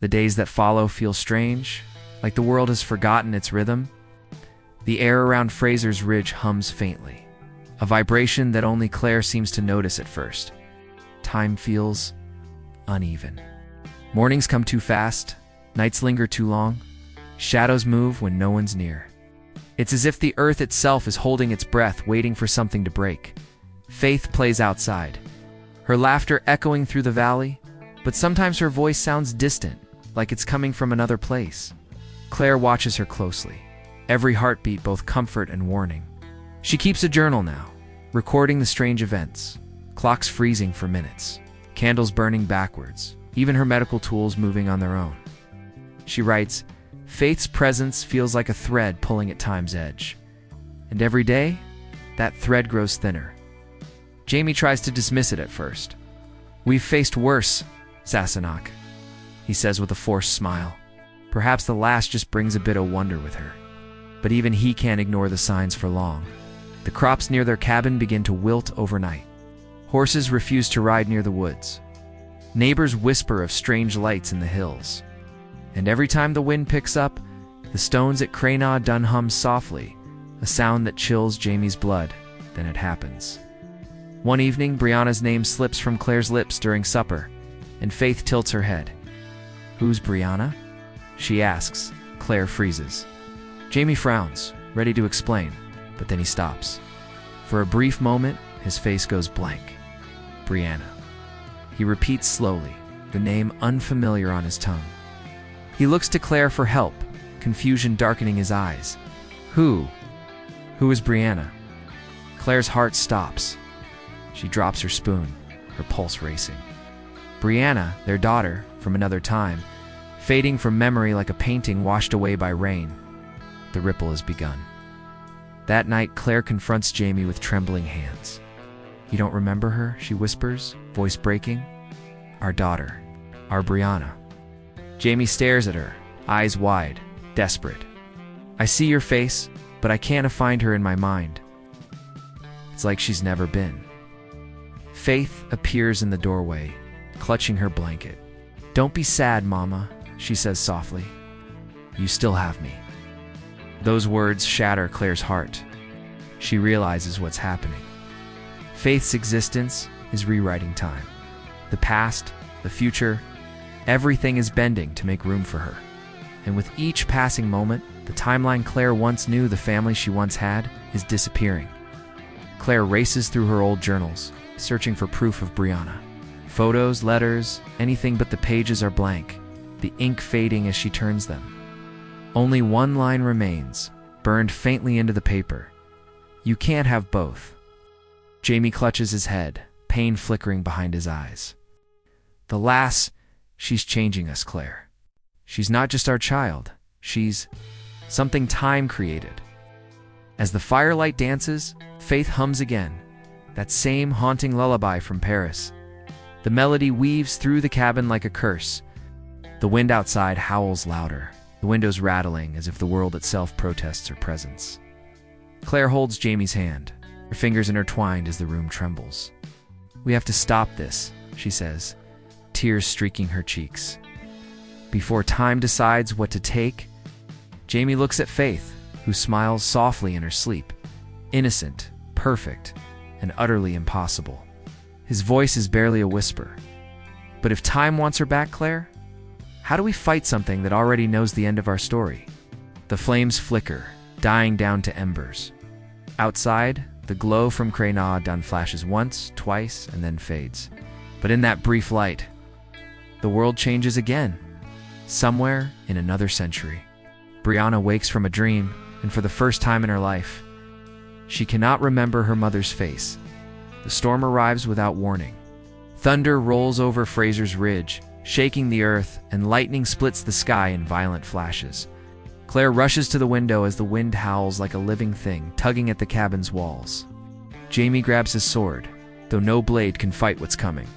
The days that follow feel strange, like the world has forgotten its rhythm. The air around Fraser's Ridge hums faintly, a vibration that only Claire seems to notice at first. Time feels uneven. Mornings come too fast, nights linger too long, shadows move when no one's near. It's as if the earth itself is holding its breath, waiting for something to break. Faith plays outside, her laughter echoing through the valley, but sometimes her voice sounds distant, like it's coming from another place. Claire watches her closely, every heartbeat both comfort and warning. She keeps a journal now, recording the strange events, clocks freezing for minutes, candles burning backwards, even her medical tools moving on their own. She writes, "Faith's presence feels like a thread pulling at time's edge. And every day, that thread grows thinner." Jamie tries to dismiss it at first. "We've faced worse, Sassenach," he says with a forced smile. Perhaps the last just brings a bit of wonder with her. But even he can't ignore the signs for long. The crops near their cabin begin to wilt overnight. Horses refuse to ride near the woods. Neighbors whisper of strange lights in the hills. And every time the wind picks up, the stones at Cranagh Dun hum softly, a sound that chills Jamie's blood. Then it happens. One evening, Brianna's name slips from Claire's lips during supper, and Faith tilts her head. "Who's Brianna?" she asks. Claire freezes. Jamie frowns, ready to explain, but then he stops. For a brief moment, his face goes blank. Brianna. He repeats slowly, the name unfamiliar on his tongue. He looks to Claire for help, confusion darkening his eyes. Who is Brianna? Claire's heart stops. She drops her spoon, her pulse racing. Brianna, their daughter, from another time, fading from memory like a painting washed away by rain. The ripple has begun. That night, Claire confronts Jamie with trembling hands. "You don't remember her?" she whispers, voice breaking. "Our daughter, our Brianna." Jamie stares at her, eyes wide, desperate. "I see your face, but I can't find her in my mind." It's like she's never been. Faith appears in the doorway, clutching her blanket. "Don't be sad, Mama," she says softly. "You still have me." Those words shatter Claire's heart. She realizes what's happening. Faith's existence is rewriting time. The past, the future, everything is bending to make room for her. And with each passing moment, the timeline Claire once knew, the family she once had, is disappearing. Claire races through her old journals, searching for proof of Brianna. Photos, letters, anything but the pages are blank, the ink fading as she turns them. Only one line remains, burned faintly into the paper. "You can't have both." Jamie clutches his head, pain flickering behind his eyes. "The lass, she's changing us, Claire. She's not just our child. She's something time created." As the firelight dances, Faith hums again, that same haunting lullaby from Paris. The melody weaves through the cabin like a curse. The wind outside howls louder, the windows rattling as if the world itself protests her presence. Claire holds Jamie's hand, her fingers intertwined as the room trembles. "We have to stop this," she says, tears streaking her cheeks. Before time decides what to take, Jamie looks at Faith, who smiles softly in her sleep. Innocent, perfect, and utterly impossible. His voice is barely a whisper. "But if time wants her back, Claire, how do we fight something that already knows the end of our story?" The flames flicker, dying down to embers. Outside, the glow from Cranagh Dun flashes once, twice, and then fades. But in that brief light, the world changes again. Somewhere in another century, Brianna wakes from a dream, and for the first time in her life, she cannot remember her mother's face. The storm arrives without warning. Thunder rolls over Fraser's Ridge, shaking the earth, and lightning splits the sky in violent flashes. Claire rushes to the window as the wind howls like a living thing, tugging at the cabin's walls. Jamie grabs his sword, though no blade can fight what's coming.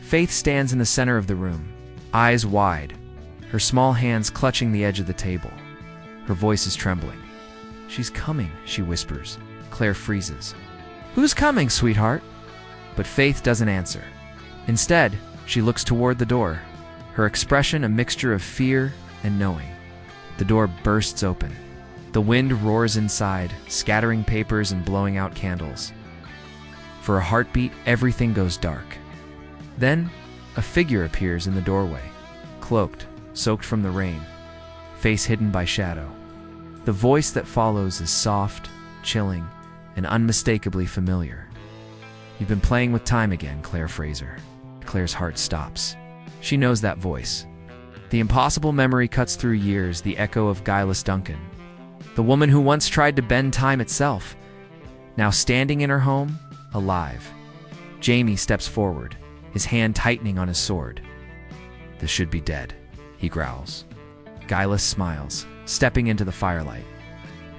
Faith stands in the center of the room, eyes wide, her small hands clutching the edge of the table. Her voice is trembling. "She's coming," she whispers. Claire freezes. "Who's coming, sweetheart?" But Faith doesn't answer. Instead, she looks toward the door, her expression a mixture of fear and knowing. The door bursts open. The wind roars inside, scattering papers and blowing out candles. For a heartbeat, everything goes dark. Then, a figure appears in the doorway, cloaked, soaked from the rain, face hidden by shadow. The voice that follows is soft, chilling, and unmistakably familiar. "You've been playing with time again, Claire Fraser." Claire's heart stops. She knows that voice. The impossible memory cuts through years, the echo of Geillis Duncan, the woman who once tried to bend time itself, now standing in her home, alive. Jamie steps forward, his hand tightening on his sword. "This should be dead," he growls. Geillis smiles, stepping into the firelight.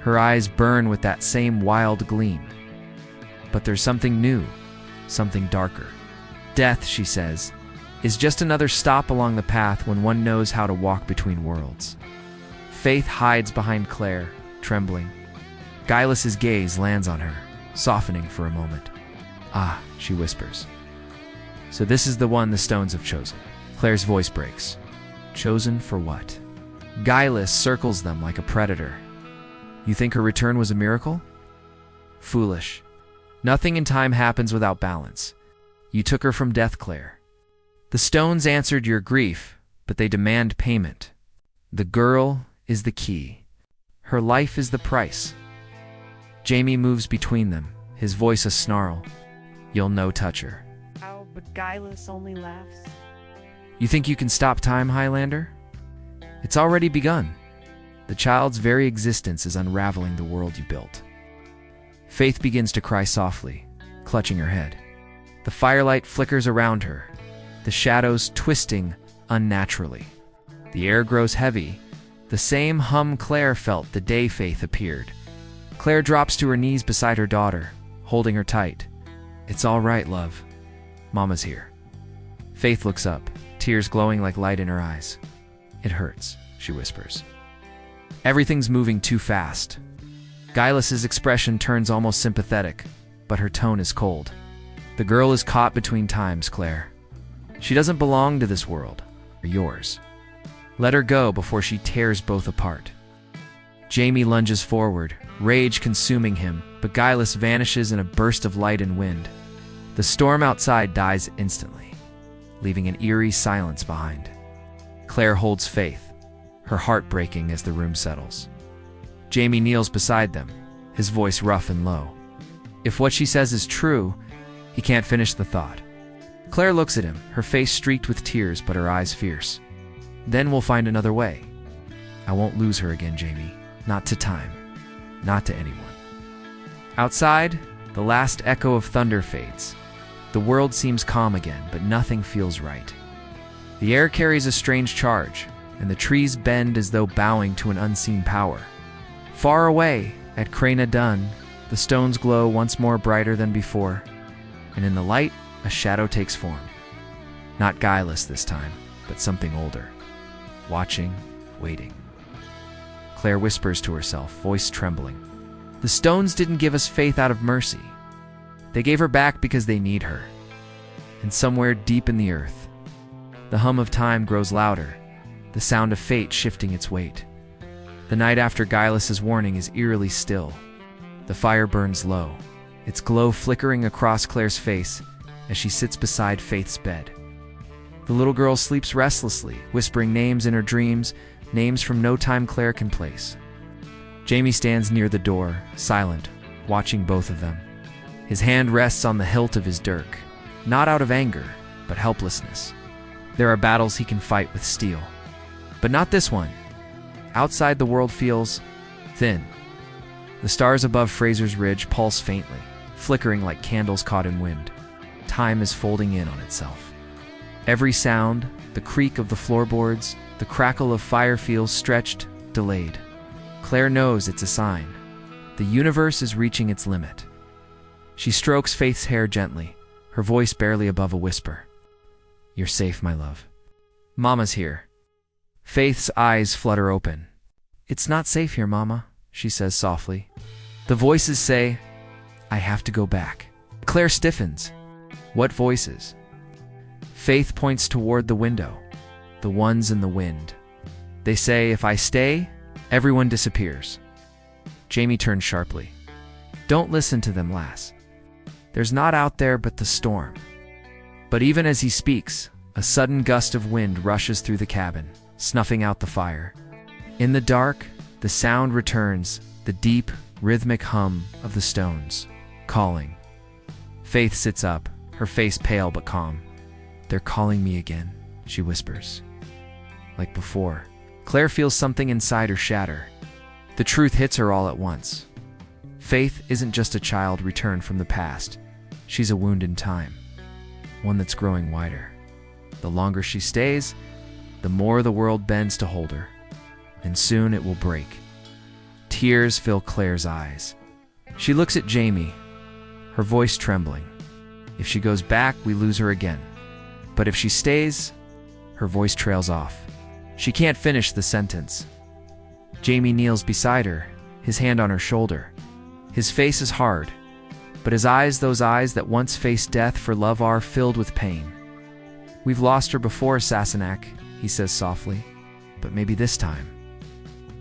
Her eyes burn with that same wild gleam. But there's something new, something darker. "Death," she says, "is just another stop along the path when one knows how to walk between worlds." Faith hides behind Claire, trembling. Geillis' gaze lands on her, softening for a moment. "Ah," she whispers. "So this is the one the stones have chosen." Claire's voice breaks. "Chosen for what?" Geillis circles them like a predator. "You think her return was a miracle?" "Foolish. Nothing in time happens without balance. You took her from death, Claire. The stones answered your grief, but they demand payment. The girl is the key. Her life is the price." Jamie moves between them, his voice a snarl. "You'll no touch her." "Oh, but Geillis only laughs." "You think you can stop time, Highlander? It's already begun. The child's very existence is unraveling the world you built." Faith begins to cry softly, clutching her head. The firelight flickers around her, the shadows twisting unnaturally. The air grows heavy, the same hum Claire felt the day Faith appeared. Claire drops to her knees beside her daughter, holding her tight. "It's all right, love. Mama's here." Faith looks up, tears glowing like light in her eyes. "It hurts," she whispers. Everything's moving too fast. Geillis' expression turns almost sympathetic, but her tone is cold. "The girl is caught between times, Claire. She doesn't belong to this world, or yours. Let her go before she tears both apart." Jamie lunges forward, rage consuming him, but Geillis vanishes in a burst of light and wind. The storm outside dies instantly, leaving an eerie silence behind. Claire holds Faith, her heart breaking as the room settles. Jamie kneels beside them, his voice rough and low. If what she says is true, he can't finish the thought. Claire looks at him, her face streaked with tears but her eyes fierce. "Then we'll find another way. I won't lose her again, Jamie. Not to time. Not to anyone." Outside, the last echo of thunder fades. The world seems calm again, but nothing feels right. The air carries a strange charge, and the trees bend as though bowing to an unseen power. Far away, at Craina Dun, the stones glow once more brighter than before, and in the light, a shadow takes form. Not Geillis this time, but something older. Watching, waiting. Claire whispers to herself, voice trembling. "The stones didn't give us Faith out of mercy. They gave her back because they need her." And somewhere deep in the earth, the hum of time grows louder, the sound of fate shifting its weight. The night after Geillis' warning is eerily still. The fire burns low, its glow flickering across Claire's face as she sits beside Faith's bed. The little girl sleeps restlessly, whispering names in her dreams, names from no time Claire can place. Jamie stands near the door, silent, watching both of them. His hand rests on the hilt of his dirk, not out of anger, but helplessness. There are battles he can fight with steel, but not this one. Outside, the world feels thin. The stars above Fraser's Ridge pulse faintly, flickering like candles caught in wind. Time is folding in on itself. Every sound, the creak of the floorboards, the crackle of fire feels stretched, delayed. Claire knows it's a sign. The universe is reaching its limit. She strokes Faith's hair gently, her voice barely above a whisper. "You're safe, my love. Mama's here." Faith's eyes flutter open. "It's not safe here, Mama," she says softly. The voices say, "I have to go back." Claire stiffens. "What voices?" Faith points toward the window. the ones in the wind. They say if I stay, everyone disappears. Jamie turns sharply. Don't listen to them, lass. There's naught out there but the storm. But even as he speaks, a sudden gust of wind rushes through the cabin, snuffing out the fire. In the dark, the sound returns, the deep, rhythmic hum of the stones, calling. Faith sits up, her face pale but calm. They're calling me again, she whispers. Like before, Claire feels something inside her shatter. The truth hits her all at once. Faith isn't just a child returned from the past. She's a wound in time, one that's growing wider. The longer she stays, the more the world bends to hold her, and soon it will break. Tears fill Claire's eyes. She looks at Jamie, her voice trembling. If she goes back, we lose her again. But if she stays, her voice trails off. She can't finish the sentence. Jamie kneels beside her, his hand on her shoulder. His face is hard, but his eyes, those eyes that once faced death for love, are filled with pain. We've lost her before, Sassenach, he says softly, but maybe this time.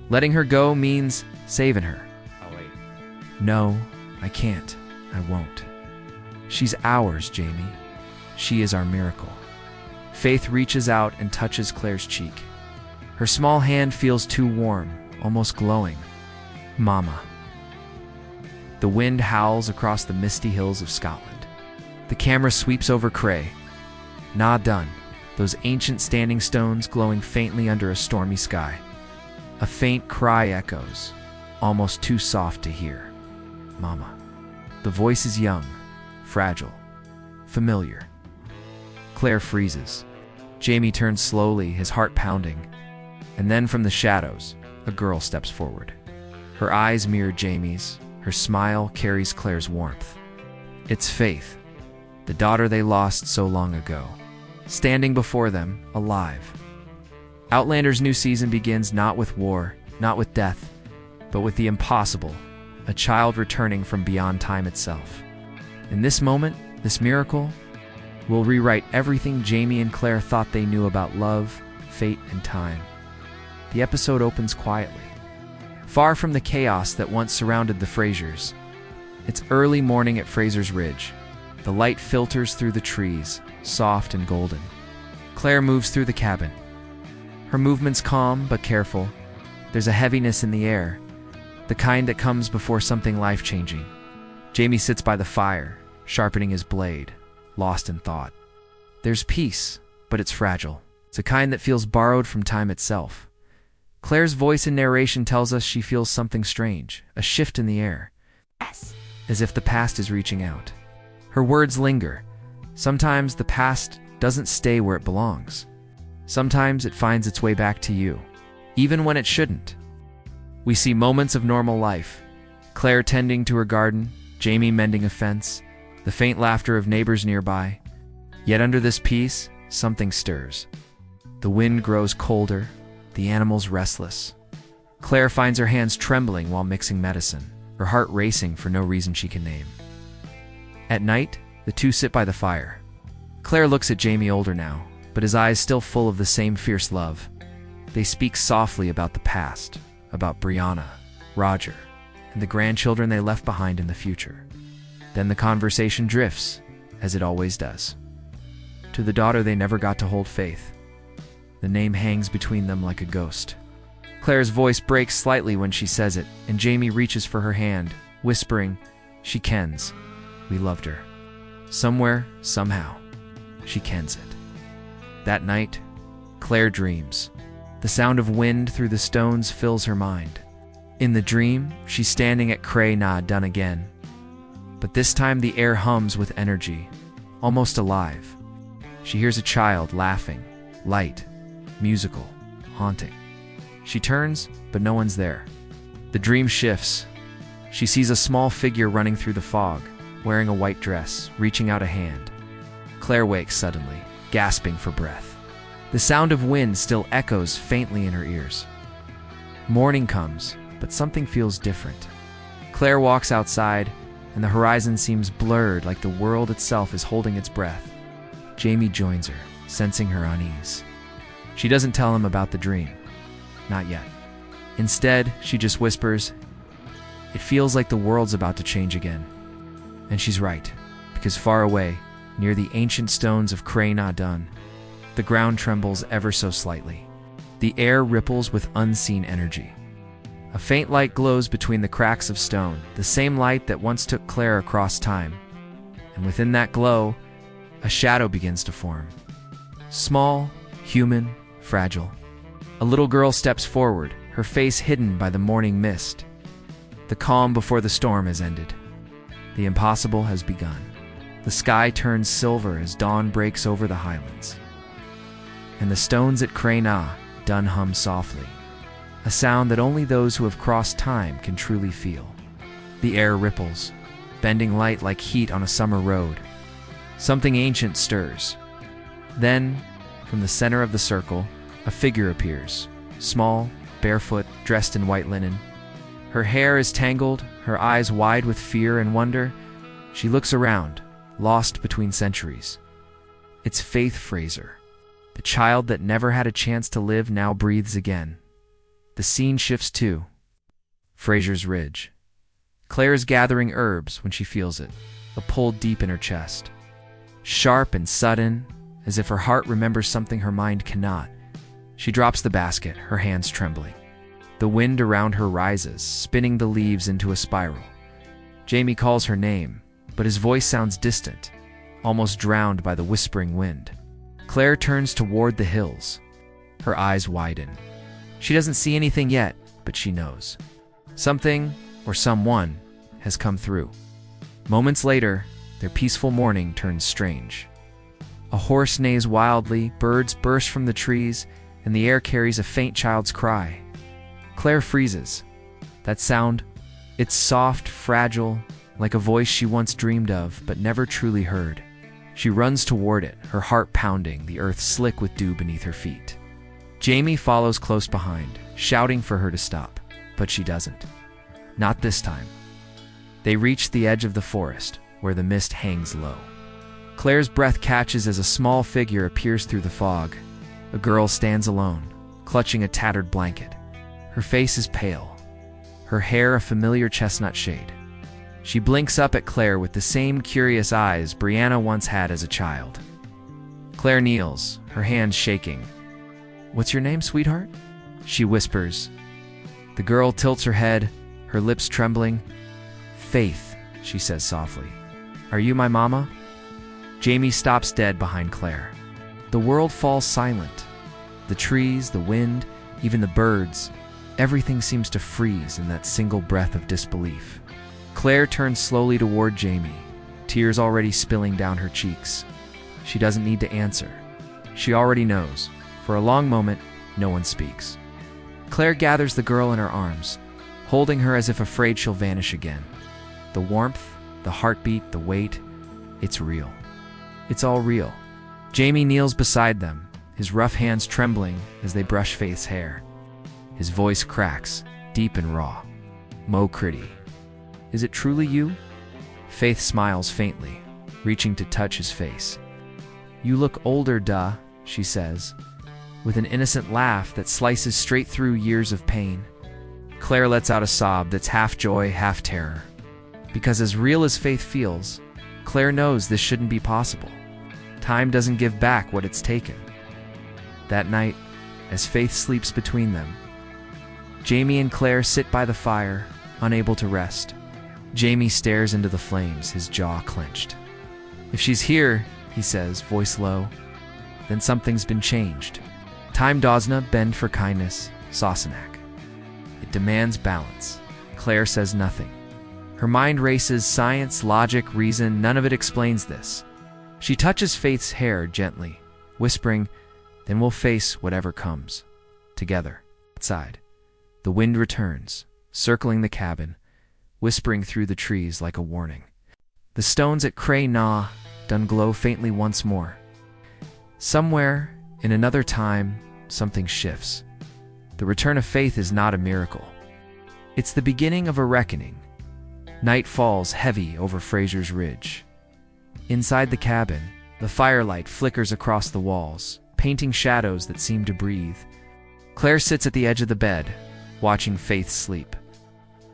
Letting her go means saving her. I'll wait. No, I can't. I won't. She's ours, Jamie. She is our miracle. Faith reaches out and touches Claire's cheek. Her small hand feels too warm, almost glowing. Mama. The wind howls across the misty hills of Scotland. The camera sweeps over Cray. Nah done, those ancient standing stones glowing faintly under a stormy sky. A faint cry echoes, almost too soft to hear. Mama. The voice is young, fragile, familiar. Claire freezes. Jamie turns slowly, his heart pounding. And then from the shadows, a girl steps forward. Her eyes mirror Jamie's. Her smile carries Claire's warmth. It's Faith, the daughter they lost so long ago, standing before them, alive. Outlander's new season begins not with war, not with death, but with the impossible, a child returning from beyond time itself. In this moment, this miracle, will rewrite everything Jamie and Claire thought they knew about love, fate, and time. The episode opens quietly, far from the chaos that once surrounded the Frasers. It's early morning at Frasers Ridge. The light filters through the trees, soft and golden. Claire moves through the cabin. Her movement's calm but careful. There's a heaviness in the air, the kind that comes before something life-changing. Jamie sits by the fire, sharpening his blade, lost in thought. There's peace, but it's fragile. It's a kind that feels borrowed from time itself. Claire's voice in narration tells us she feels something strange, a shift in the air, as if the past is reaching out. Her words linger. Sometimes the past doesn't stay where it belongs. Sometimes it finds its way back to you, even when it shouldn't. We see moments of normal life. Claire tending to her garden, Jamie mending a fence, the faint laughter of neighbors nearby. Yet under this peace, something stirs. The wind grows colder, the animals restless. Claire finds her hands trembling while mixing medicine, her heart racing for no reason she can name. At night, the two sit by the fire. Claire looks at Jamie, older now, but his eyes still full of the same fierce love. They speak softly about the past, about Brianna, Roger, and the grandchildren they left behind in the future. Then the conversation drifts, as it always does, to the daughter they never got to hold, Faith. The name hangs between them like a ghost. Claire's voice breaks slightly when she says it, and Jamie reaches for her hand, whispering, "She kens. We loved her. Somewhere, somehow. She kens it." That night, Claire dreams. The sound of wind through the stones fills her mind. In the dream, she's standing at Cray na Dun again. But this time the air hums with energy, almost alive. She hears a child laughing, light, musical, haunting. She turns, but no one's there. The dream shifts. She sees a small figure running through the fog, wearing a white dress, reaching out a hand. Claire wakes suddenly, gasping for breath. The sound of wind still echoes faintly in her ears. Morning comes, but something feels different. Claire walks outside, and the horizon seems blurred, like the world itself is holding its breath. Jamie joins her, sensing her unease. She doesn't tell him about the dream. Not yet. Instead, she just whispers, "It feels like the world's about to change again." And she's right, because far away, near the ancient stones of Cray Na Dun, the ground trembles ever so slightly. The air ripples with unseen energy. A faint light glows between the cracks of stone, the same light that once took Claire across time. And within that glow, a shadow begins to form. Small, human, fragile. A little girl steps forward, her face hidden by the morning mist. The calm before the storm has ended. The impossible has begun. The sky turns silver as dawn breaks over the highlands. And the stones at Cray Na Dun hum softly, a sound that only those who have crossed time can truly feel. The air ripples, bending light like heat on a summer road. Something ancient stirs. Then, from the center of the circle, a figure appears, small, barefoot, dressed in white linen. Her hair is tangled, her eyes wide with fear and wonder. She looks around, lost between centuries. It's Faith Fraser. The child that never had a chance to live now breathes again. The scene shifts to Fraser's Ridge. Claire is gathering herbs when she feels it, a pull deep in her chest. Sharp and sudden, as if her heart remembers something her mind cannot. She drops the basket, her hands trembling. The wind around her rises, spinning the leaves into a spiral. Jamie calls her name, but his voice sounds distant, almost drowned by the whispering wind. Claire turns toward the hills. Her eyes widen. She doesn't see anything yet, but she knows. Something, or someone, has come through. Moments later, their peaceful morning turns strange. A horse neighs wildly, birds burst from the trees, and the air carries a faint child's cry. Claire freezes. That sound, it's soft, fragile, like a voice she once dreamed of but never truly heard. She runs toward it, her heart pounding, the earth slick with dew beneath her feet. Jamie follows close behind, shouting for her to stop, but she doesn't. Not this time. They reach the edge of the forest, where the mist hangs low. Claire's breath catches as a small figure appears through the fog. A girl stands alone, clutching a tattered blanket. Her face is pale, her hair a familiar chestnut shade. She blinks up at Claire with the same curious eyes Brianna once had as a child. Claire kneels, her hands shaking. "What's your name, sweetheart?" she whispers. The girl tilts her head, her lips trembling. "Faith," she says softly. "Are you my mama?" Jamie stops dead behind Claire. The world falls silent. The trees, the wind, even the birds, everything seems to freeze in that single breath of disbelief. Claire turns slowly toward Jamie, tears already spilling down her cheeks. She doesn't need to answer. She already knows. For a long moment, no one speaks. Claire gathers the girl in her arms, holding her as if afraid she'll vanish again. The warmth, the heartbeat, the weight, it's real. It's all real. Jamie kneels beside them, his rough hands trembling as they brush Faith's hair. His voice cracks, deep and raw. "Mo Critty. Is it truly you?" Faith smiles faintly, reaching to touch his face. "You look older, duh," she says, with an innocent laugh that slices straight through years of pain. Claire lets out a sob that's half joy, half terror. Because as real as Faith feels, Claire knows this shouldn't be possible. Time doesn't give back what it's taken. That night, as Faith sleeps between them, Jamie and Claire sit by the fire, unable to rest. Jamie stares into the flames, his jaw clenched. "If she's here," he says, voice low, "then something's been changed. Time dosna bend for kindness, Sassenach. It demands balance." Claire says nothing. Her mind races, science, logic, reason, none of it explains this. She touches Faith's hair gently, whispering, "Then we'll face whatever comes. Together." Outside, the wind returns, circling the cabin, whispering through the trees like a warning. The stones at Cray Na Dun glow faintly once more. Somewhere, in another time, something shifts. The return of Faith is not a miracle. It's the beginning of a reckoning. Night falls heavy over Fraser's Ridge. Inside the cabin, the firelight flickers across the walls, painting shadows that seem to breathe. Claire sits at the edge of the bed, watching Faith sleep.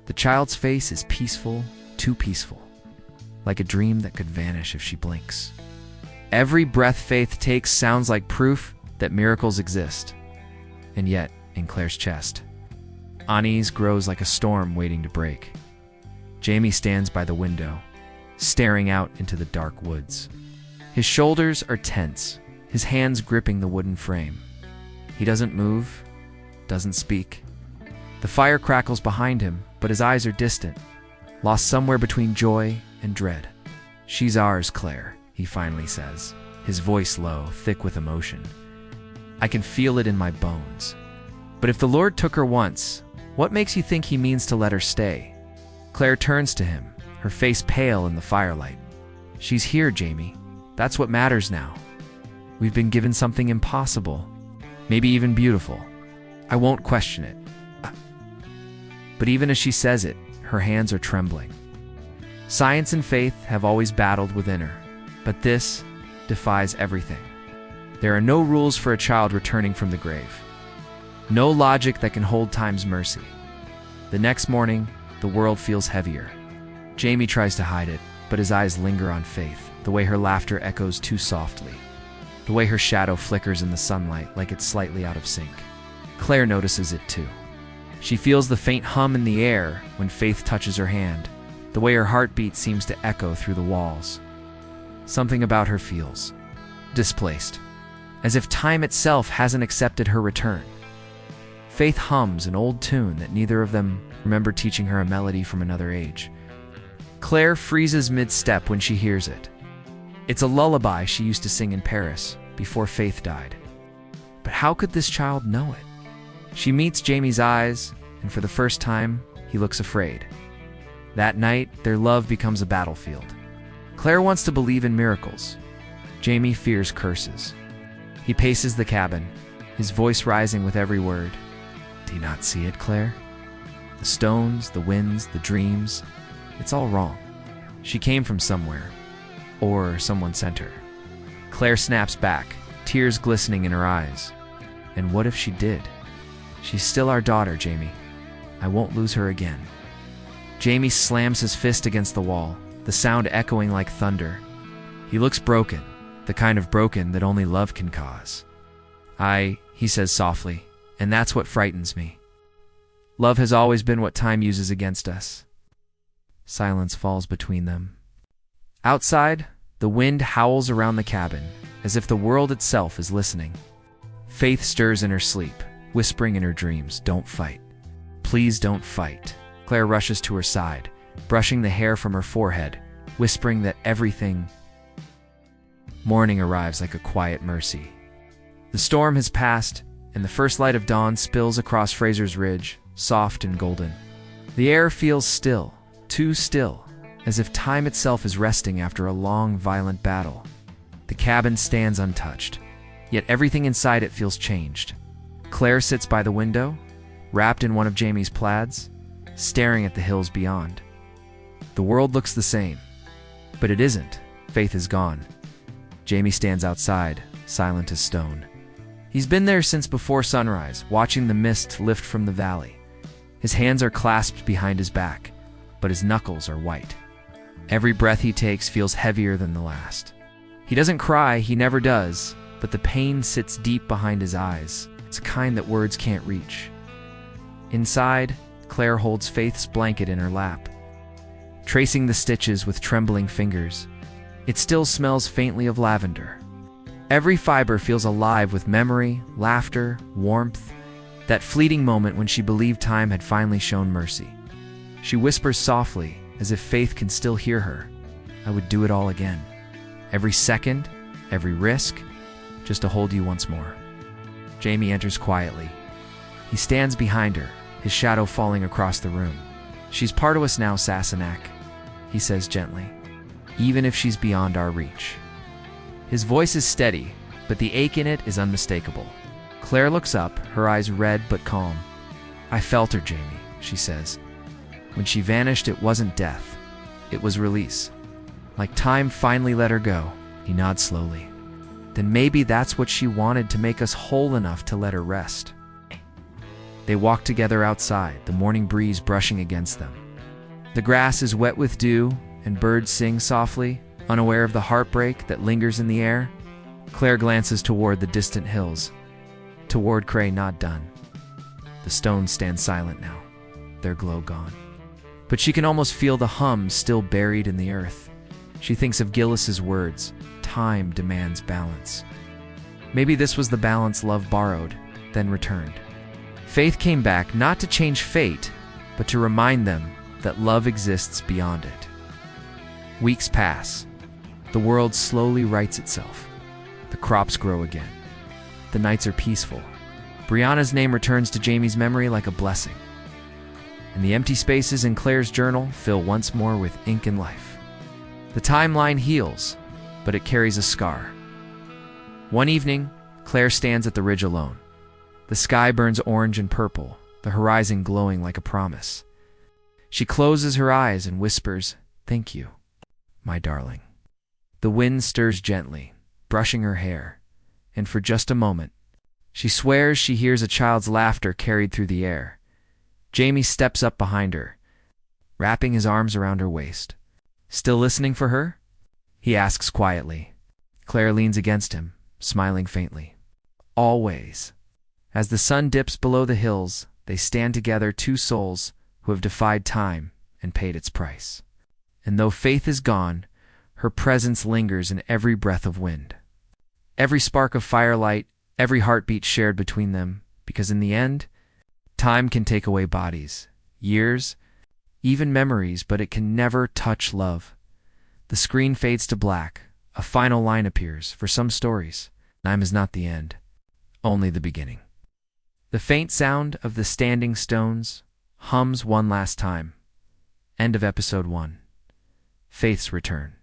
The child's face is peaceful, too peaceful, like a dream that could vanish if she blinks. Every breath Faith takes sounds like proof that miracles exist. And yet, in Claire's chest, unease grows like a storm waiting to break. Jamie stands by the window, staring out into the dark woods. His shoulders are tense, his hands gripping the wooden frame. He doesn't move, doesn't speak. The fire crackles behind him, but his eyes are distant, lost somewhere between joy and dread. "She's ours, Claire," he finally says, his voice low, thick with emotion. "I can feel it in my bones. But if the Lord took her once, what makes you think he means to let her stay?" Claire turns to him, her face pale in the firelight. "She's here, Jamie. That's what matters now. We've been given something impossible, maybe even beautiful. I won't question it." But even as she says it, her hands are trembling. Science and faith have always battled within her, but this defies everything. There are no rules for a child returning from the grave. No logic that can hold time's mercy. The next morning, the world feels heavier. Jamie tries to hide it, but his eyes linger on Faith, the way her laughter echoes too softly, the way her shadow flickers in the sunlight like it's slightly out of sync. Claire notices it too. She feels the faint hum in the air when Faith touches her hand, the way her heartbeat seems to echo through the walls. Something about her feels displaced, as if time itself hasn't accepted her return. Faith hums an old tune that neither of them remember teaching her, a melody from another age. Claire freezes mid-step when she hears it. It's a lullaby she used to sing in Paris before Faith died. But how could this child know it? She meets Jamie's eyes, and for the first time, he looks afraid. That night, their love becomes a battlefield. Claire wants to believe in miracles. Jamie fears curses. He paces the cabin, his voice rising with every word. "Do you not see it, Claire? The stones, the winds, the dreams, it's all wrong. She came from somewhere, or someone sent her." Claire snaps back, tears glistening in her eyes. "And what if she did? She's still our daughter, Jamie. I won't lose her again." Jamie slams his fist against the wall, the sound echoing like thunder. He looks broken, the kind of broken that only love can cause. He says softly, "and that's what frightens me. Love has always been what time uses against us." Silence falls between them. Outside, the wind howls around the cabin, as if the world itself is listening. Faith stirs in her sleep, whispering in her dreams, "Don't fight. Please don't fight." Claire rushes to her side, brushing the hair from her forehead, whispering that everything. Morning arrives like a quiet mercy. The storm has passed, and the first light of dawn spills across Frasers Ridge, soft and golden. The air feels still, too still, as if time itself is resting after a long, violent battle. The cabin stands untouched, yet everything inside it feels changed. Claire sits by the window, wrapped in one of Jamie's plaids, staring at the hills beyond. The world looks the same, but it isn't. Faith is gone. Jamie stands outside, silent as stone. He's been there since before sunrise, watching the mist lift from the valley. His hands are clasped behind his back, but his knuckles are white. Every breath he takes feels heavier than the last. He doesn't cry, he never does, but the pain sits deep behind his eyes. It's a kind that words can't reach. Inside, Claire holds Faith's blanket in her lap, tracing the stitches with trembling fingers. It still smells faintly of lavender. Every fiber feels alive with memory, laughter, warmth, that fleeting moment when she believed time had finally shown mercy. She whispers softly, as if Faith can still hear her, "I would do it all again. Every second, every risk, just to hold you once more." Jamie enters quietly. He stands behind her, his shadow falling across the room. "She's part of us now, Sassenach," he says gently, "even if she's beyond our reach." His voice is steady, but the ache in it is unmistakable. Claire looks up, her eyes red but calm. "I felt her, Jamie," she says. "When she vanished, it wasn't death. It was release. Like time finally let her go." He nods slowly. then maybe that's what she wanted, to make us whole enough to let her rest. They walk together outside, the morning breeze brushing against them. The grass is wet with dew, and birds sing softly, unaware of the heartbreak that lingers in the air. Claire glances toward the distant hills, toward Cray not done. The stones stand silent now, their glow gone. But she can almost feel the hum still buried in the earth. She thinks of Geillis's words, time demands balance. Maybe this was the balance love borrowed, then returned. Faith came back not to change fate, but to remind them that love exists beyond it. Weeks pass. The world slowly rights itself. The crops grow again. The nights are peaceful. Brianna's name returns to Jamie's memory like a blessing. And the empty spaces in Claire's journal fill once more with ink and life. The timeline heals, but it carries a scar. One evening, Claire stands at the ridge alone. The sky burns orange and purple, the horizon glowing like a promise. She closes her eyes and whispers, "Thank you, my darling." The wind stirs gently, brushing her hair, and for just a moment, she swears she hears a child's laughter carried through the air. Jamie steps up behind her, wrapping his arms around her waist. "Still listening for her?" he asks quietly. Claire leans against him, smiling faintly. "Always." As the sun dips below the hills, they stand together, two souls who have defied time and paid its price. And though Faith is gone, her presence lingers in every breath of wind, every spark of firelight, every heartbeat shared between them, because in the end, time can take away bodies, years, even memories, but it can never touch love. The screen fades to black. A final line appears. For some stories, time is not the end, only the beginning. The faint sound of the standing stones hums one last time. End of episode 1. Faith's return.